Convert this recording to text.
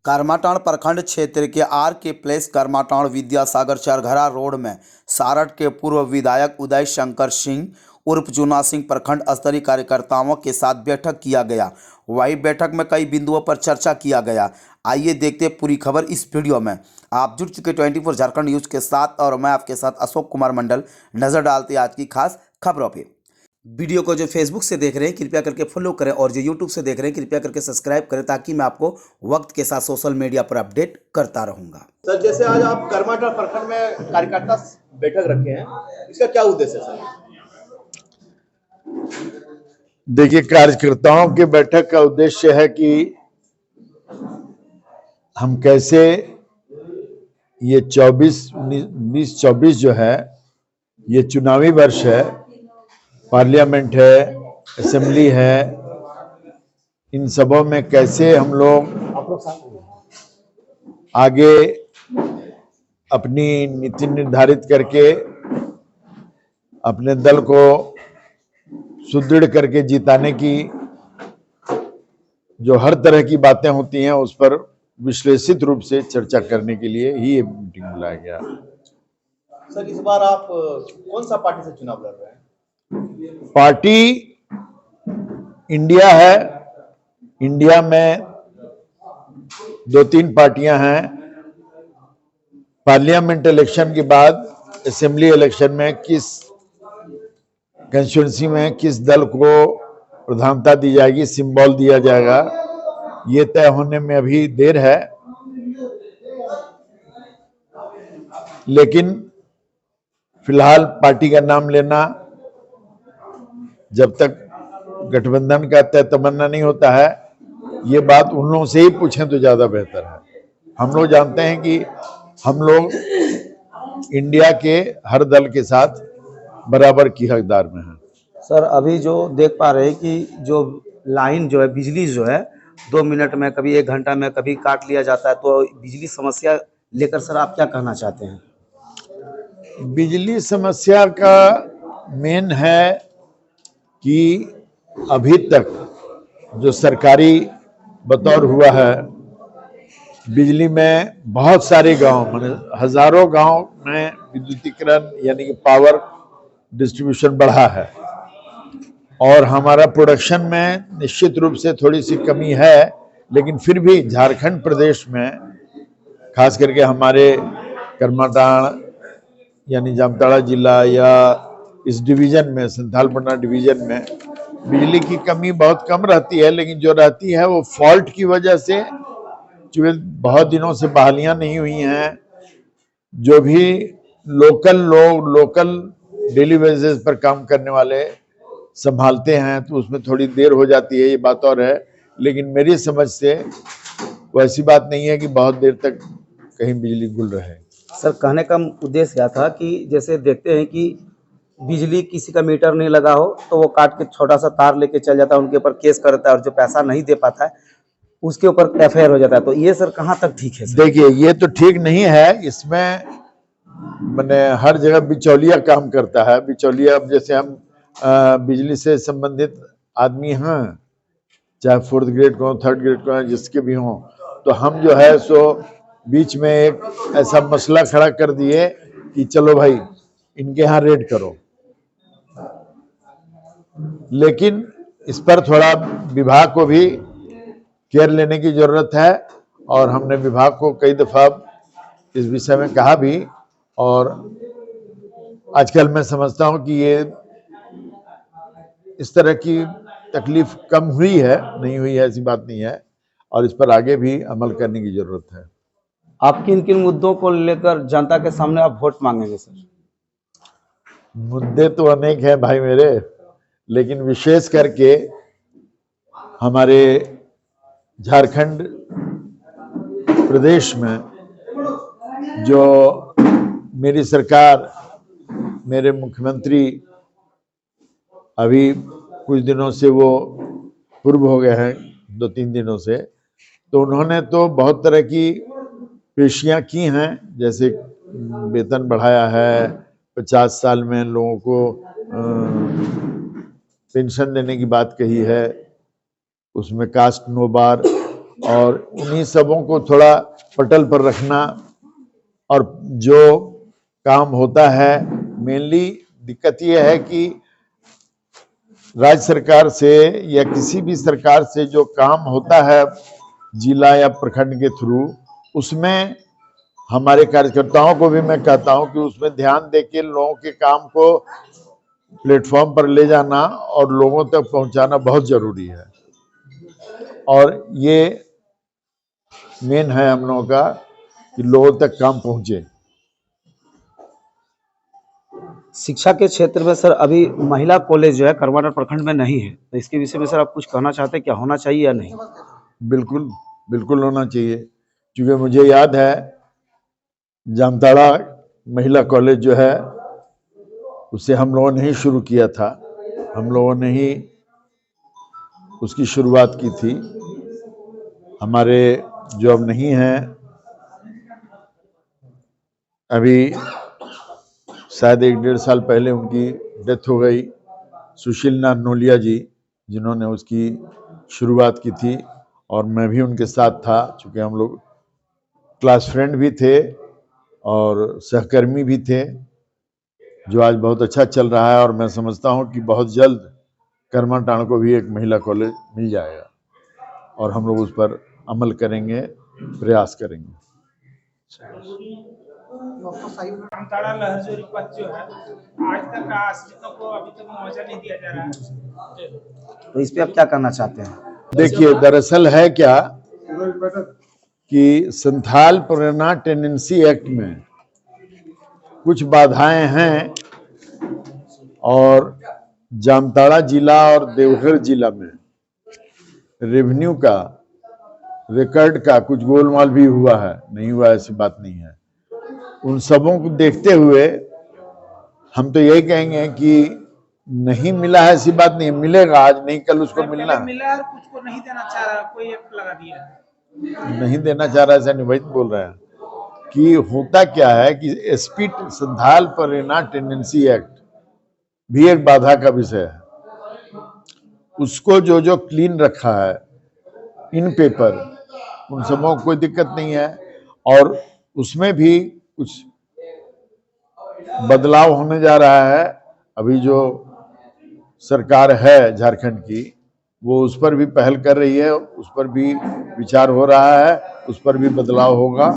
करमाटांड़ प्रखंड क्षेत्र के आर के प्लेस करमाटांड़ विद्यासागर चरघरा रोड में सारठ के पूर्व विधायक उदय शंकर सिंह उर्फ चुना सिंह प्रखंड स्तरीय कार्यकर्ताओं के साथ बैठक किया गया। वही बैठक में कई बिंदुओं पर चर्चा किया गया। आइए देखते पूरी खबर इस वीडियो में। आप जुड़ चुके 24 झारखंड न्यूज के साथ और मैं आपके साथ अशोक कुमार मंडल। नजर डालते आज की खास खबरों पे। वीडियो को जो फेसबुक से देख रहे हैं कृपया करके फॉलो करें और जो यूट्यूब से देख रहे हैं कृपया करके सब्सक्राइब करें, ताकि मैं आपको वक्त के साथ सोशल मीडिया पर अपडेट करता रहूंगा। सर, जैसे आज आप करमाटांड़ प्रखंड में कार्यकर्ता बैठक रखे हैं, इसका क्या उद्देश्य है सर? देखिए, कार्यकर्ताओं के बैठक का उद्देश्य है कि हम कैसे ये 2024 जो है, ये चुनावी वर्ष है, पार्लियामेंट है, असेंबली है, इन सबों में कैसे हम लोग आगे अपनी नीति निर्धारित करके अपने दल को सुदृढ़ करके जिताने की जो हर तरह की बातें होती हैं उस पर विश्लेषित रूप से चर्चा करने के लिए ही ये मीटिंग बुलाया गया। सर, इस बार आप कौन सा पार्टी से चुनाव लड़ रहे हैं? पार्टी इंडिया है। इंडिया में 2-3 पार्टियां हैं। पार्लियामेंट इलेक्शन के बाद असेंबली इलेक्शन में किस कंस्टिट्यूंसी में किस दल को प्रधानता दी जाएगी, सिंबल दिया जाएगा, ये तय होने में अभी देर है। लेकिन फिलहाल पार्टी का नाम लेना जब तक गठबंधन का तय तमन्ना नहीं होता है, ये बात उन लोगों से ही पूछें तो ज्यादा बेहतर है। हम लोग जानते हैं कि हम लोग इंडिया के हर दल के साथ बराबर की हकदार में है। सर, अभी जो देख पा रहे हैं कि जो लाइन जो है, बिजली जो है 2 मिनट में, कभी 1 घंटा में, कभी काट लिया जाता है, तो बिजली समस्या लेकर सर आप क्या कहना चाहते हैं? बिजली समस्या का मेन है कि अभी तक जो सरकारी बतौर हुआ है, बिजली में बहुत सारे गांव, माने हजारों गांव में विद्युतीकरण यानी कि पावर डिस्ट्रीब्यूशन बढ़ा है और हमारा प्रोडक्शन में निश्चित रूप से थोड़ी सी कमी है। लेकिन फिर भी झारखंड प्रदेश में, खास करके हमारे करमाटांड़ यानी जामताड़ा जिला या इस डिवीजन में, संथालपट्टना डिवीजन में बिजली की कमी बहुत कम रहती है। लेकिन जो रहती है वो फॉल्ट की वजह से, चूंकि बहुत दिनों से बहालियां नहीं हुई हैं, जो भी लोकल लोग, लोकल डेली बेसिस पर काम करने वाले संभालते हैं, तो उसमें थोड़ी देर हो जाती है, ये बात और है। लेकिन मेरी समझ से वैसी बात नहीं है कि बहुत देर तक कहीं बिजली गुल रहे। सर, कहने का उद्देश्य यह था कि जैसे देखते हैं कि बिजली किसी का मीटर नहीं लगा हो तो वो काट के छोटा सा तार लेके चल जाता है, उनके ऊपर केस करता है, और जो पैसा नहीं दे पाता है उसके ऊपर एफआईआर हो जाता है। तो ये सर कहाँ तक ठीक है? देखिए, ये तो ठीक नहीं है। इसमें मैंने हर जगह बिचौलिया काम करता है। बिचौलिया, अब जैसे हम बिजली से संबंधित आदमी हैं, चाहे 4th ग्रेड को, 3rd ग्रेड को, जिसके भी हों, तो हम जो है सो बीच में एक ऐसा मसला खड़ा कर दिए कि चलो भाई इनके यहाँ रेड करो। लेकिन इस पर थोड़ा विभाग को भी केयर लेने की जरूरत है और हमने विभाग को कई दफा इस विषय में कहा भी। और आजकल मैं समझता हूं कि ये इस तरह की तकलीफ कम हुई है, नहीं हुई है ऐसी बात नहीं है, और इस पर आगे भी अमल करने की जरूरत है। आप किन किन मुद्दों को लेकर जनता के सामने आप वोट मांगेंगे सर? मुद्दे तो अनेक हैं भाई मेरे, लेकिन विशेष करके हमारे झारखंड प्रदेश में जो मेरी सरकार, मेरे मुख्यमंत्री अभी कुछ दिनों से वो पूर्व हो गए हैं, 2-3 दिनों से, तो उन्होंने तो बहुत तरह की पेशियां की हैं। जैसे वेतन बढ़ाया है, 50 साल में लोगों को पेंशन देने की बात कही है, उसमें कास्ट नो बार और उन्हीं सबों को थोड़ा पटल पर रखना, और जो काम होता है, मेनली दिक्कत यह है कि राज्य सरकार से या किसी भी सरकार से जो काम होता है जिला या प्रखंड के थ्रू, उसमें हमारे कार्यकर्ताओं को भी मैं कहता हूं कि उसमें ध्यान देके लोगों के काम को प्लेटफॉर्म पर ले जाना और लोगों तक पहुंचाना बहुत जरूरी है। और ये मेन है हम लोगों का कि लोगों तक काम पहुंचे। शिक्षा के क्षेत्र में सर अभी महिला कॉलेज जो है करमाटा प्रखंड में नहीं है, तो इसके विषय में सर आप कुछ कहना चाहते हैं, क्या होना चाहिए या नहीं? बिल्कुल बिल्कुल होना चाहिए, क्योंकि मुझे याद है जामताड़ा महिला कॉलेज जो है उसे हम लोगों ने ही शुरू किया था, हम लोगों ने ही उसकी शुरुआत की थी। हमारे जो अब नहीं हैं, अभी शायद 1-1.5 साल पहले उनकी डेथ हो गई, सुशील नाथ नोलिया जी, जिन्होंने उसकी शुरुआत की थी, और मैं भी उनके साथ था, चूँकि हम लोग क्लास फ्रेंड भी थे और सहकर्मी भी थे, जो आज बहुत अच्छा चल रहा है। और मैं समझता हूं कि बहुत जल्द करमाटांड़ को भी एक महिला कॉलेज मिल जाएगा, और हम लोग उस पर अमल करेंगे, प्रयास करेंगे। जामताड़ा लहरजोरी पथ जो है आज तक आश्रितों को अभी तक मुआवजा नहीं दिया जा रहा है, तो इस पे आप क्या कहना चाहते हैं? देखिए, दरअसल है क्या कि संथाल प्रेरणा टेंडेंसी एक्ट में कुछ बाधाएं हैं, और जामताड़ा जिला और देवघर जिला में रेवेन्यू का रिकॉर्ड का कुछ गोलमाल भी हुआ है, नहीं हुआ ऐसी बात नहीं है। उन सबों को देखते हुए हम तो यही कहेंगे कि नहीं मिला है ऐसी बात नहीं, मिलेगा, आज नहीं कल उसको मिलना है। मिला और कुछ को नहीं देना चाह रहा, कोई एक्ट लगा दिया नहीं देना चाह रहा, ऐसा नहीं, वही तो बोल रहे हैं कि होता क्या है कि एसपी संथाल प्रेरणा टेंडेंसी एक्ट भी एक बाधा का विषय है। उसको जो जो क्लीन रखा है इन पेपर, उन सबों को कोई दिक्कत नहीं है, और उसमें भी कुछ बदलाव होने जा रहा है। अभी जो सरकार है झारखंड की, वो उस पर भी पहल कर रही है, उस पर भी विचार हो रहा है, उस पर भी बदलाव होगा।